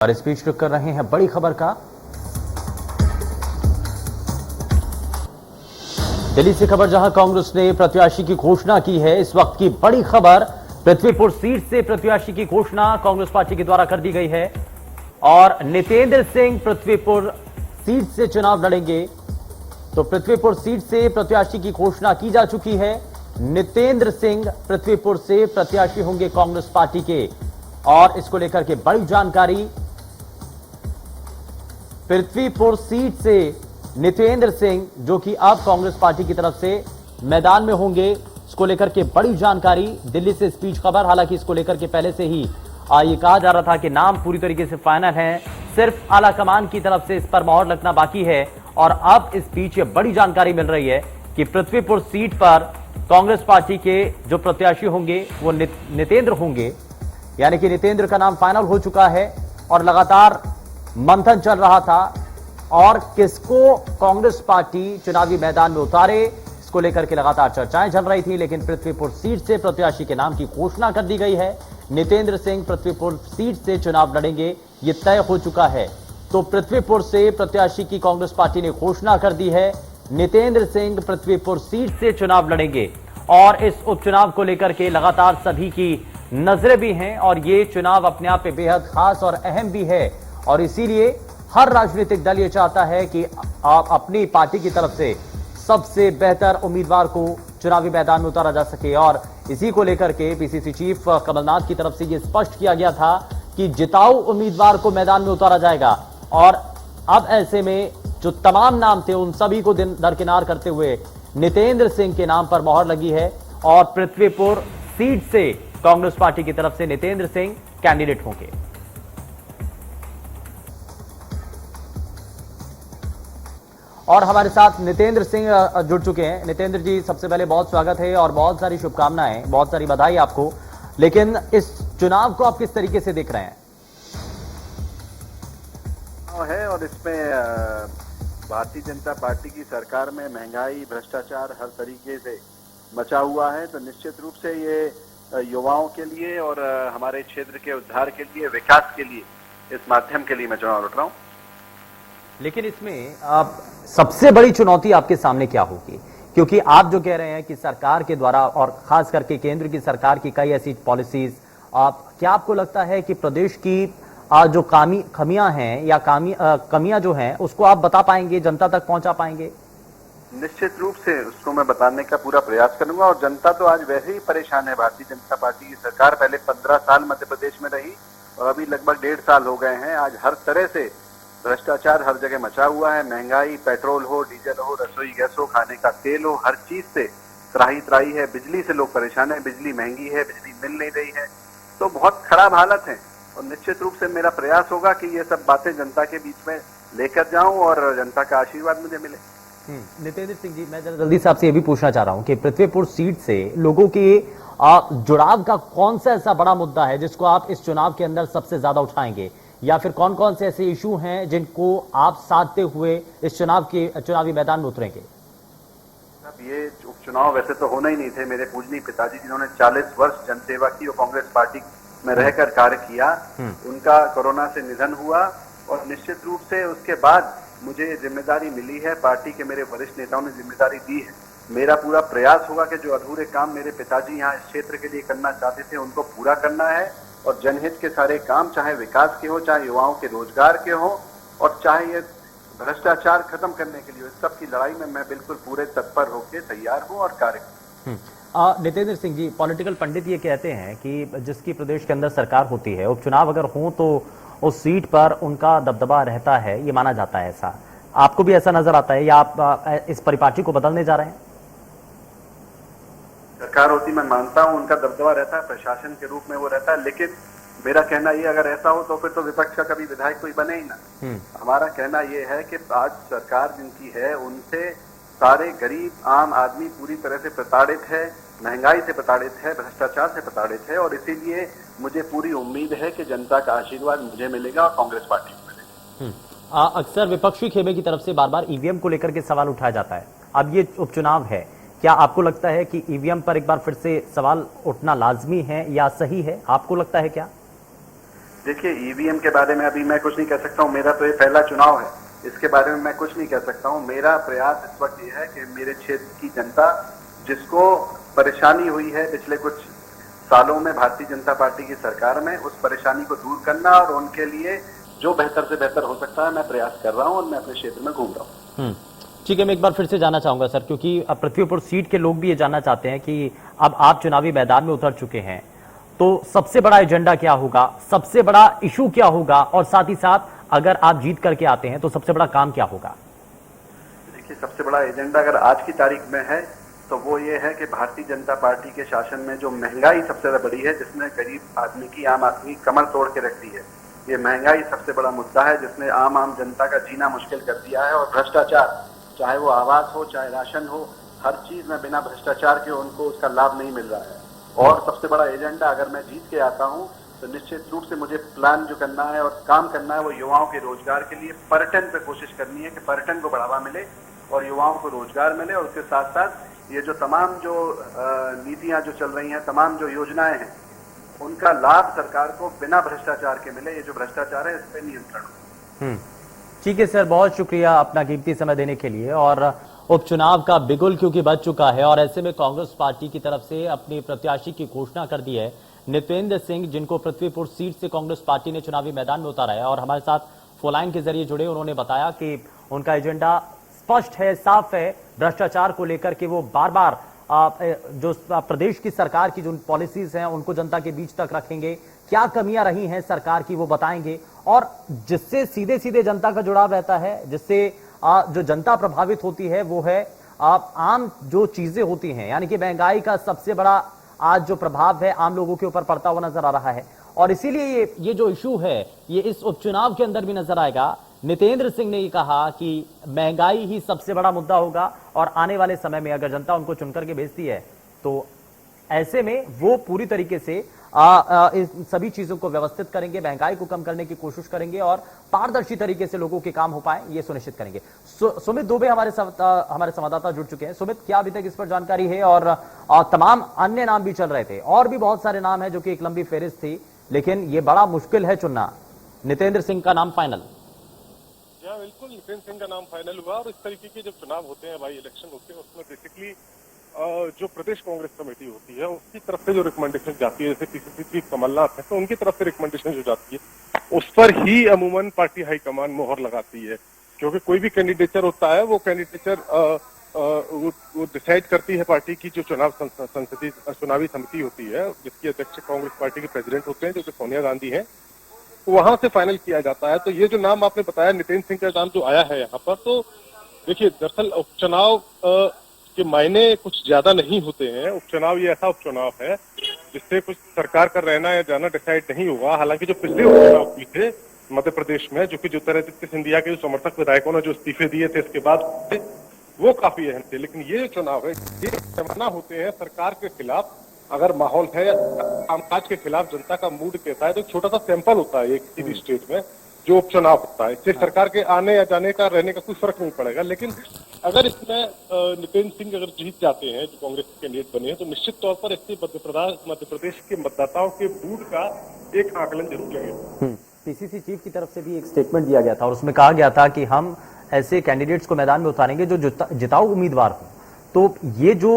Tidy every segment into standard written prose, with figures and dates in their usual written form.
और स्पीच कर रहे हैं बड़ी खबर का। दिल्ली से खबर, जहां कांग्रेस ने प्रत्याशी की घोषणा की है। इस वक्त की बड़ी खबर, पृथ्वीपुर सीट से प्रत्याशी की घोषणा कांग्रेस पार्टी के द्वारा कर दी गई है और नितेंद्र सिंह पृथ्वीपुर सीट से चुनाव लड़ेंगे। तो पृथ्वीपुर सीट से प्रत्याशी की घोषणा की जा चुकी है। नितेंद्र सिंह पृथ्वीपुर से प्रत्याशी होंगे कांग्रेस पार्टी के, और इसको लेकर के बड़ी जानकारी। पृथ्वीपुर सीट से नितेंद्र सिंह, जो कि अब कांग्रेस पार्टी की तरफ से मैदान में होंगे, इसको लेकर के बड़ी जानकारी। दिल्ली से स्पीच खबर, हालांकि इसको लेकर के पहले से ही ये कहा जा रहा था कि नाम पूरी तरीके से फाइनल है, सिर्फ आला कमान की तरफ से इस पर मोहर लगना बाकी है। और अब इस बीच ये बड़ी जानकारी मिल रही है कि पृथ्वीपुर सीट पर कांग्रेस पार्टी के जो प्रत्याशी होंगे वो नितेंद्र होंगे, यानी कि नितेंद्र का नाम फाइनल हो चुका है। और लगातार मंथन चल रहा था और किसको कांग्रेस पार्टी चुनावी मैदान में उतारे, इसको लेकर के लगातार चर्चाएं चल रही थी। लेकिन पृथ्वीपुर सीट से प्रत्याशी के नाम की घोषणा कर दी गई है। नितेंद्र सिंह पृथ्वीपुर सीट से चुनाव लड़ेंगे, ये तय हो चुका है। तो पृथ्वीपुर से प्रत्याशी की कांग्रेस पार्टी ने घोषणा कर दी है। नितेंद्र सिंह पृथ्वीपुर सीट से चुनाव लड़ेंगे और इस उपचुनाव को लेकर के लगातार सभी की नजरें भी हैं और ये चुनाव अपने आप में बेहद खास और अहम भी है। और इसीलिए हर राजनीतिक दल ये चाहता है कि आप अपनी पार्टी की तरफ से सबसे बेहतर उम्मीदवार को चुनावी मैदान में उतारा जा सके। और इसी को लेकर के पीसीसी चीफ कमलनाथ की तरफ से ये स्पष्ट किया गया था कि जिताऊ उम्मीदवार को मैदान में उतारा जाएगा। और अब ऐसे में जो तमाम नाम थे उन सभी को दरकिनार करते हुए नितेंद्र सिंह के नाम पर मोहर लगी है और पृथ्वीपुर सीट से कांग्रेस पार्टी की तरफ से नितेंद्र सिंह कैंडिडेट होंगे। और हमारे साथ नितेंद्र सिंह जुड़ चुके हैं। नितेंद्र जी, सबसे पहले बहुत स्वागत है और बहुत सारी शुभकामनाएं, बहुत सारी बधाई आपको। लेकिन इस चुनाव को आप किस तरीके से देख रहे हैं? है और इसमें भारतीय जनता पार्टी की सरकार में महंगाई, भ्रष्टाचार हर तरीके से मचा हुआ है। तो निश्चित रूप से ये युवाओं के लिए और हमारे क्षेत्र के उद्धार के लिए, विकास के लिए, इस माध्यम के लिए मैं चुनाव लड़ रहा हूं। लेकिन इसमें सबसे बड़ी चुनौती आपके सामने क्या होगी? क्योंकि आप जो कह रहे हैं कि सरकार के द्वारा और खास करके केंद्र की सरकार की कई ऐसी पॉलिसीज, क्या आपको लगता है कि प्रदेश की जो खामियां हैं या कमियां जो हैं उसको आप बता पाएंगे, जनता तक पहुंचा पाएंगे? निश्चित रूप से उसको मैं बताने का पूरा प्रयास करूंगा। और जनता तो आज वैसे ही परेशान है। भारतीय जनता पार्टी की सरकार पहले 15 साल मध्य प्रदेश में रही और अभी लगभग 1.5 साल हो गए हैं। आज हर तरह से भ्रष्टाचार हर जगह मचा हुआ है। महंगाई, पेट्रोल हो, डीजल हो, रसोई गैस हो, खाने का तेल हो, हर चीज से त्राही त्राही है। बिजली से लोग परेशान है, बिजली महंगी है, बिजली मिल नहीं रही है, तो बहुत खराब हालत है। और निश्चित रूप से मेरा प्रयास होगा कि ये सब बातें जनता के बीच में लेकर जाऊं और जनता का आशीर्वाद मुझे मिले। नितेंद्र सिंह जी, मैं जल्दी से आपसे ये भी पूछना चाह रहा हूं कि पृथ्वीपुर सीट से लोगों के जुड़ाव का कौन सा ऐसा बड़ा मुद्दा है जिसको आप इस चुनाव के अंदर सबसे ज्यादा उठाएंगे, या फिर कौन कौन से ऐसे इशू हैं जिनको आप साधते हुए इस चुनावी मैदान में उतरेंगे? ये उपचुनाव वैसे तो होना ही नहीं थे। मेरे पूजनीय पिताजी जिन्होंने 40 वर्ष जनसेवा की और कांग्रेस पार्टी में रहकर कार्य किया, उनका कोरोना से निधन हुआ और निश्चित रूप से उसके बाद मुझे जिम्मेदारी मिली है। पार्टी के मेरे वरिष्ठ नेताओं ने जिम्मेदारी दी है। मेरा पूरा प्रयास होगा कि जो अधूरे काम मेरे पिताजी यहाँ इस क्षेत्र के लिए करना चाहते थे उनको पूरा करना है। और जनहित के सारे काम, चाहे विकास के हो, चाहे युवाओं के रोजगार के हो, और चाहे ये भ्रष्टाचार खत्म करने के लिए, इस सब की लड़ाई में मैं बिल्कुल पूरे तत्पर होकर तैयार हूँ और कार्य करूँ। नितेंद्र सिंह जी, पॉलिटिकल पंडित ये कहते हैं कि जिसकी प्रदेश के अंदर सरकार होती है, उपचुनाव अगर हो तो उस सीट पर उनका दबदबा रहता है, ये माना जाता है। ऐसा आपको भी ऐसा नजर आता है या आप इस परिपाटी को बदलने जा रहे हैं? सरकार होती मैं मानता हूं, उनका दबदबा रहता है, प्रशासन के रूप में वो रहता है। लेकिन मेरा कहना ये, अगर ऐसा हो तो फिर तो विपक्ष का कभी विधायक कोई बने ही ना। हमारा कहना ये है कि आज सरकार जिनकी है उनसे सारे गरीब आम आदमी पूरी तरह से प्रताड़ित है, महंगाई से प्रताड़ित है, भ्रष्टाचार से प्रताड़ित है। और इसीलिए मुझे पूरी उम्मीद है कि जनता का आशीर्वाद मुझे मिलेगा और कांग्रेस पार्टी को मिलेगा। अक्सर विपक्षी खेमे की तरफ से बार बार ईवीएम को लेकर के सवाल उठाया जाता है। अब ये उपचुनाव है, क्या आपको लगता है कि ईवीएम पर एक बार फिर से सवाल उठना लाजमी है या सही है? आपको लगता है क्या? देखिए, ईवीएम के बारे में अभी मैं कुछ नहीं कह सकता हूँ, मेरा तो ये पहला चुनाव है, इसके बारे में मैं कुछ नहीं कह सकता हूँ। मेरा प्रयास इस वक्त ये है कि मेरे क्षेत्र की जनता जिसको परेशानी हुई है पिछले कुछ सालों में भारतीय जनता पार्टी की सरकार में, उस परेशानी को दूर करना और उनके लिए जो बेहतर से बेहतर हो सकता है मैं प्रयास कर रहा हूँ और मैं अपने क्षेत्र में घूम रहा हूँ। ठीक है, मैं एक बार फिर से जानना चाहूंगा सर, क्योंकि अब पृथ्वीपुर सीट के लोग भी ये जानना चाहते हैं कि अब आप चुनावी मैदान में उतर चुके हैं, तो सबसे बड़ा एजेंडा क्या होगा, सबसे बड़ा इशू क्या होगा, और साथ ही साथ अगर आप जीत करके आते हैं तो सबसे बड़ा काम क्या होगा? देखिए, सबसे बड़ा एजेंडा अगर आज की तारीख में है तो वो ये है कि भारतीय जनता पार्टी के शासन में जो महंगाई सबसे ज्यादा बड़ी है, जिसने गरीब आदमी की, आम आदमी की कमर तोड़ के रख दी है, ये महंगाई सबसे बड़ा मुद्दा है जिसने आम जनता का जीना मुश्किल कर दिया है। और भ्रष्टाचार, चाहे वो आवास हो चाहे राशन हो, हर चीज में बिना भ्रष्टाचार के उनको उसका लाभ नहीं मिल रहा है। और सबसे बड़ा एजेंडा अगर मैं जीत के आता हूं तो निश्चित रूप से मुझे प्लान जो करना है और काम करना है वो युवाओं के रोजगार के लिए पर्यटन पे कोशिश करनी है कि पर्यटन को बढ़ावा मिले और युवाओं को रोजगार मिले। और उसके साथ साथ ये जो तमाम जो नीतियां जो चल रही हैं, तमाम जो योजनाएं हैं, उनका लाभ सरकार को बिना भ्रष्टाचार के मिले। ये जो भ्रष्टाचार है इस पर नियंत्रण हो। ठीक है सर, बहुत शुक्रिया अपना कीमती समय देने के लिए। और उपचुनाव का बिगुल क्योंकि बज चुका है और ऐसे में कांग्रेस पार्टी की तरफ से अपने प्रत्याशी की घोषणा कर दी है, नितेंद्र सिंह, जिनको पृथ्वीपुर सीट से कांग्रेस पार्टी ने चुनावी मैदान में उतारा है और हमारे साथ फोनलाइन के जरिए जुड़े। उन्होंने बताया कि उनका एजेंडा स्पष्ट है, साफ है। भ्रष्टाचार को लेकर के वो बार बार जो प्रदेश की सरकार की जो पॉलिसीज हैं उनको जनता के बीच तक रखेंगे, क्या कमियां रही हैं सरकार की वो बताएंगे, और जिससे सीधे सीधे जनता का जुड़ाव रहता है, जिससे जो जनता प्रभावित होती है वो है आम जो चीजें होती हैं, यानी कि महंगाई का सबसे बड़ा आज जो प्रभाव है आम लोगों के ऊपर पड़ता हुआ नजर आ रहा है। और इसीलिए ये जो इशू है ये इस उपचुनाव के अंदर भी नजर आएगा। नितेंद्र सिंह ने ये कहा कि महंगाई ही सबसे बड़ा मुद्दा होगा और आने वाले समय में अगर जनता उनको चुनकर के भेजती है तो ऐसे में वो पूरी तरीके से इन सभी चीजों को व्यवस्थित करेंगे, महंगाई को कम करने की कोशिश करेंगे और पारदर्शी तरीके से लोगों के काम हो पाए ये सुनिश्चित करेंगे। सुमित दुबे हमारे संवाददाता जुड़ चुके हैं। सुमित, क्या अभी तक इस पर जानकारी है? और तमाम अन्य नाम भी चल रहे थे और भी बहुत सारे नाम है जो कि एक लंबी फेरिस्त थी, लेकिन ये बड़ा मुश्किल है चुनना। नितेंद्र सिंह का नाम फाइनल? बिल्कुल, नितेंद्र सिंह का नाम फाइनल हुआ। और इस तरीके के जब चुनाव होते हैं, बाई इलेक्शन होते हैं, उसमें बेसिकली जो प्रदेश कांग्रेस कमेटी होती है उसकी तरफ से जो रिकमेंडेशन जाती है, जैसे पीसीसी चीफ कमलनाथ है तो उनकी तरफ से रिकमेंडेशन जो जाती है उस पर ही अमूमन पार्टी हाईकमान मोहर लगाती है। क्योंकि कोई भी कैंडिडेचर होता है वो कैंडिडेचर वो डिसाइड करती है पार्टी की जो संसदीय चुनावी समिति होती है, जिसकी अध्यक्ष कांग्रेस पार्टी के प्रेसिडेंट होते हैं जो कि सोनिया गांधी है, तो वहां से फाइनल किया जाता है। तो ये जो नाम आपने बताया नितेंद्र सिंह का नाम जो आया है यहाँ पर, तो देखिए दरअसल उपचुनाव के मायने कुछ ज्यादा नहीं होते हैं। उपचुनाव ये ऐसा उपचुनाव है जिससे कुछ सरकार का रहना या जाना डिसाइड नहीं होगा। हालांकि जो पिछले उपचुनाव हुए थे मध्य प्रदेश में, जो कि ज्योतिरादित्य सिंधिया के जो समर्थक विधायकों ने जो इस्तीफे दिए थे इसके बाद, वो काफी अहम थे। लेकिन ये चुनाव है, ये पैमाना होते हैं सरकार के खिलाफ अगर माहौल है या कामकाज के खिलाफ जनता का मूड कहता है, तो छोटा सा सैंपल होता है किसी भी स्टेट में जो उपचुनाव होता है। इससे सरकार के आने या जाने का, रहने का कोई फर्क नहीं पड़ेगा। लेकिन अगर इसमें नितेंद्र सिंह अगर जीत जाते हैं, जो कांग्रेस के कैंडिडेट बने हैं, तो निश्चित तौर पर इससे मध्य प्रदेश के मतदाताओं के मूड का एक आकलन जरूर लगेगा। पीसीसी चीफ की तरफ से भी एक स्टेटमेंट दिया गया था और उसमें कहा गया था कि हम ऐसे कैंडिडेट्स को मैदान में उतारेंगे जो जिताऊ उम्मीदवार हो। तो ये जो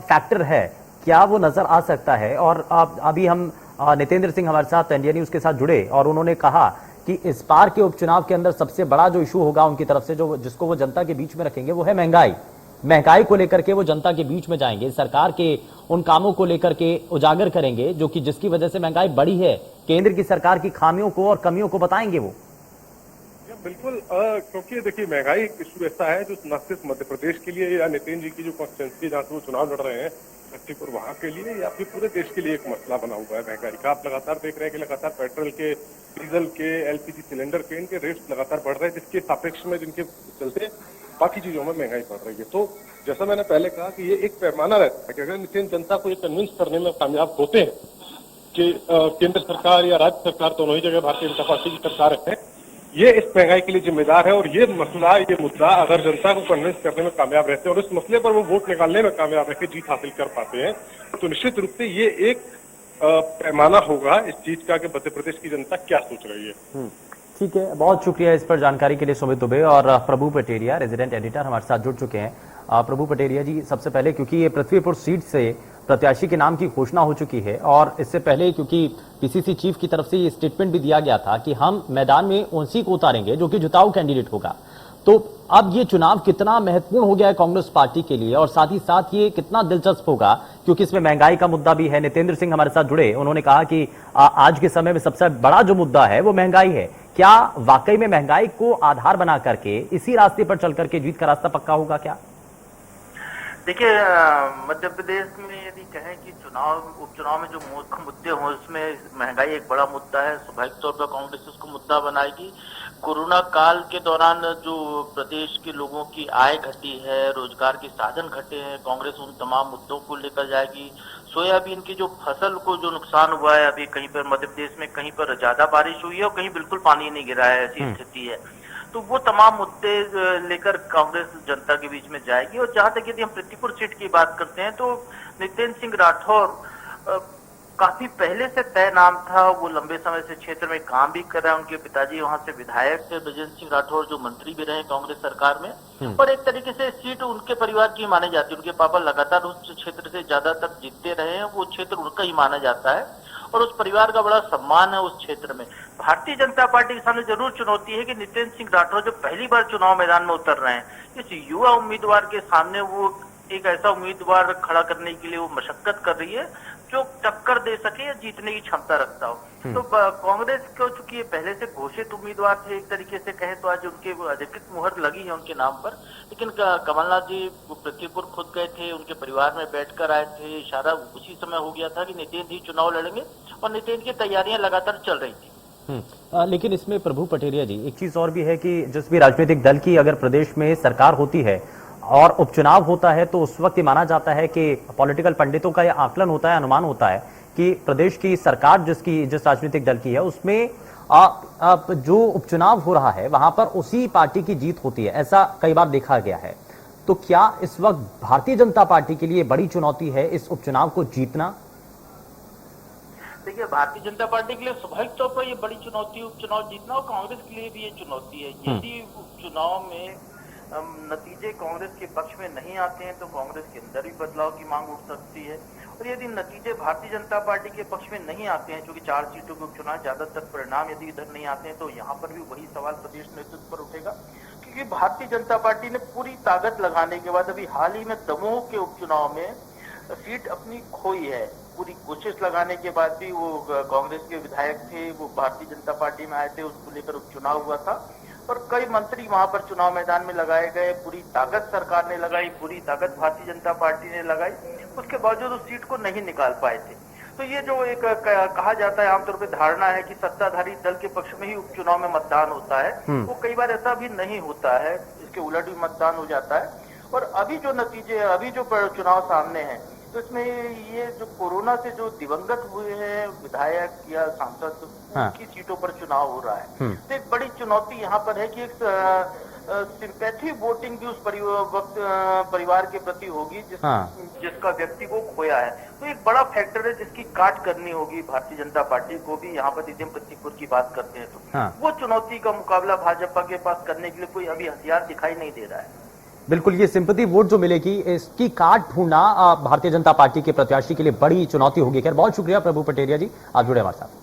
फैक्टर है क्या वो नजर आ सकता है? और अभी हम नितेंद्र सिंह हमारे साथ इंडिया न्यूज के साथ जुड़े और उन्होंने कहा कि इस बार के उपचुनाव के अंदर सबसे बड़ा जो इशू होगा उनकी तरफ से, जो जिसको वो जनता के बीच में रखेंगे, वो है महंगाई। महंगाई को लेकर के वो जनता के बीच में जाएंगे, सरकार के उन कामों को लेकर के उजागर करेंगे जो कि जिसकी वजह से महंगाई बढ़ी है, केंद्र की सरकार की खामियों को और कमियों को बताएंगे वो। बिल्कुल, क्योंकि देखिए महंगाई एक इशू ऐसा है जो न सिर्फ मध्य प्रदेश के लिए या नितिन जी की जो कॉन्स्टिट्यूंसी जहाँ से वो चुनाव लड़ रहे हैं और वहां के लिए या फिर पूरे देश के लिए एक मसला बना हुआ है महंगाई का। आप लगातार देख रहे हैं कि लगातार पेट्रोल के, डीजल के, एलपीजी सिलेंडर के, इनके रेट्स लगातार बढ़ रहे हैं, जिसके सापेक्ष में जिनके चलते बाकी चीजों में महंगाई बढ़ रही है। तो जैसा मैंने पहले कहा कि ये एक पैमाना रहता है कि अगर नितिन जनता को ये कन्विंस करने में कामयाब होते हैं कि केंद्र सरकार या राज्य सरकार दोनों ही जगह भारतीय जनता पार्टी की सरकार है, ये इस महंगाई के लिए जिम्मेदार है और ये मसला, ये मुद्दा अगर जनता को कन्विंस करने में कामयाब रहते हैं और इस मसले पर वो वोट निकालने में कामयाब रहकर जीत हासिल कर पाते हैं, तो निश्चित रूप से ये एक पैमाना होगा इस चीज का कि मध्य प्रदेश की जनता क्या सोच रही है। ठीक है, बहुत शुक्रिया इस पर जानकारी के लिए सुमित दुबे। और प्रभु पटेरिया रेजिडेंट एडिटर हमारे साथ जुड़ चुके हैं। प्रभु पटेरिया जी, सबसे पहले क्योंकि ये पृथ्वीपुर सीट से प्रत्याशी के नाम की घोषणा हो चुकी है और इससे पहले क्योंकि पीसीसी चीफ की तरफ से ये स्टेटमेंट भी दिया गया था कि हम मैदान में उसी को उतारेंगे जो कि जुताऊ कैंडिडेट होगा, तो अब ये चुनाव कितना महत्वपूर्ण हो गया है कांग्रेस पार्टी के लिए और साथ ही साथ ये कितना दिलचस्प होगा क्योंकि इसमें महंगाई का मुद्दा भी है। नितेंद्र सिंह हमारे साथ जुड़े, उन्होंने कहा कि आज के समय में सबसे बड़ा जो मुद्दा है वो महंगाई है। क्या वाकई में महंगाई को आधार बना करके इसी रास्ते पर चल करके जीत का रास्ता पक्का होगा क्या? देखिए, मध्य प्रदेश में यदि कहें कि उपचुनाव में जो मुद्दे हों उसमें महंगाई एक बड़ा मुद्दा है। स्वाभाविक तौर पर कांग्रेस उसको मुद्दा बनाएगी। कोरोना काल के दौरान जो प्रदेश के लोगों की आय घटी है, रोजगार के साधन घटे हैं, कांग्रेस उन तमाम मुद्दों को लेकर जाएगी। सोयाबीन की जो फसल को जो नुकसान हुआ है, अभी कहीं पर मध्य प्रदेश में कहीं पर ज्यादा बारिश हुई है और कहीं बिल्कुल पानी नहीं गिरा है, ऐसी स्थिति है। तो वो तमाम मुद्दे लेकर कांग्रेस जनता के बीच में जाएगी। और जहां तक यदि हम पृथ्वीपुर सीट की बात करते हैं तो नितेंद्र सिंह राठौर काफी पहले से तय नाम था। वो लंबे समय से क्षेत्र में काम भी कर रहे हैं। उनके पिताजी वहां से विधायक थे, ब्रजेंद्र सिंह राठौर, जो मंत्री भी रहे कांग्रेस सरकार में। और एक तरीके से सीट उनके परिवार की मानी जाती है। उनके पापा लगातार उस क्षेत्र से ज्यादातर जीतते रहे हैं, वो क्षेत्र उनका ही माना जाता है और उस परिवार का बड़ा सम्मान है उस क्षेत्र में। भारतीय जनता पार्टी के सामने जरूर चुनौती है कि नितेंद्र सिंह राठौर जो पहली बार चुनाव मैदान में उतर रहे हैं, इस युवा उम्मीदवार के सामने वो एक ऐसा उम्मीदवार खड़ा करने के लिए वो मशक्कत कर रही है जो टक्कर दे सके या जीतने की क्षमता रखता हो। तो कांग्रेस को चूंकि ये पहले से घोषित उम्मीदवार थे, एक तरीके से कहे तो आज उनके अधिकृत मुहर लगी है उनके नाम पर। लेकिन कमलनाथ जी पृथ्वीपुर खुद गए थे, उनके परिवार में बैठकर आए थे। इशारा उसी समय हो गया था कि नितेंद्र ही चुनाव लड़ेंगे और नितेंद्र की तैयारियां लगातार चल रही थी। लेकिन इसमें प्रभु पटेरिया जी, एक चीज और भी है कि जिस भी राजनीतिक दल की अगर प्रदेश में सरकार होती है और उपचुनाव होता है तो उस वक्त ये माना जाता है कि पॉलिटिकल पंडितों का यह आकलन होता है, अनुमान होता है कि प्रदेश की सरकार जिस राजनीतिक दल की है उसमें जो उपचुनाव हो रहा है वहां पर उसी पार्टी की जीत होती है। ऐसा कई बार देखा गया है। तो क्या इस वक्त भारतीय जनता पार्टी के लिए बड़ी चुनौती है इस उपचुनाव को जीतना? देखिए, भारतीय जनता पार्टी के लिए स्वाभाविक तौर पर ये बड़ी चुनौती उपचुनाव जीतना और कांग्रेस के लिए भी ये चुनौती है। यदि उपचुनाव में नतीजे कांग्रेस के पक्ष में नहीं आते हैं तो कांग्रेस के अंदर भी बदलाव की मांग उठ सकती है। और यदि नतीजे भारतीय जनता पार्टी के पक्ष में नहीं आते हैं, क्योंकि 4 सीटों के उपचुनाव ज्यादातर परिणाम यदि इधर नहीं आते हैं तो यहाँ पर भी वही सवाल प्रदेश नेतृत्व पर उठेगा। क्योंकि भारतीय जनता पार्टी ने पूरी ताकत लगाने के बाद अभी हाल ही में दमोह के उपचुनाव में सीट अपनी खोई है। पूरी कोशिश लगाने के बाद भी वो कांग्रेस के विधायक थे, वो भारतीय जनता पार्टी में आए थे, उसको लेकर उपचुनाव हुआ था और कई मंत्री वहां पर चुनाव मैदान में लगाए गए। पूरी ताकत सरकार ने लगाई, पूरी ताकत भारतीय जनता पार्टी ने लगाई, उसके बावजूद उस सीट को नहीं निकाल पाए थे। तो ये जो एक कहा जाता है, आमतौर पर धारणा है कि सत्ताधारी दल के पक्ष में ही उपचुनाव में मतदान होता है, वो कई बार ऐसा भी नहीं होता है, इसके उलट भी मतदान हो जाता है। और अभी जो नतीजे, अभी जो चुनाव सामने है तो इसमें ये जो कोरोना से जो दिवंगत हुए हैं विधायक या सांसद, उनकी सीटों पर चुनाव हो रहा है। तो एक बड़ी चुनौती यहाँ पर है कि एक सिंपैथी वोटिंग भी उस परिवार के प्रति होगी जिसका व्यक्ति को खोया है। तो एक बड़ा फैक्टर है जिसकी काट करनी होगी भारतीय जनता पार्टी को भी। यहाँ पर यदि हम पृथ्वीपुर की बात करते हैं तो वो चुनौती का मुकाबला भाजपा के पास करने के लिए कोई अभी हथियार दिखाई नहीं दे रहा है। बिल्कुल, ये सिंपैथी वोट जो मिलेगी इसकी काट ढूंढना भारतीय जनता पार्टी के प्रत्याशी के लिए बड़ी चुनौती होगी। खैर, बहुत शुक्रिया प्रभु पटेरिया जी, आप जुड़े हमारे साथ।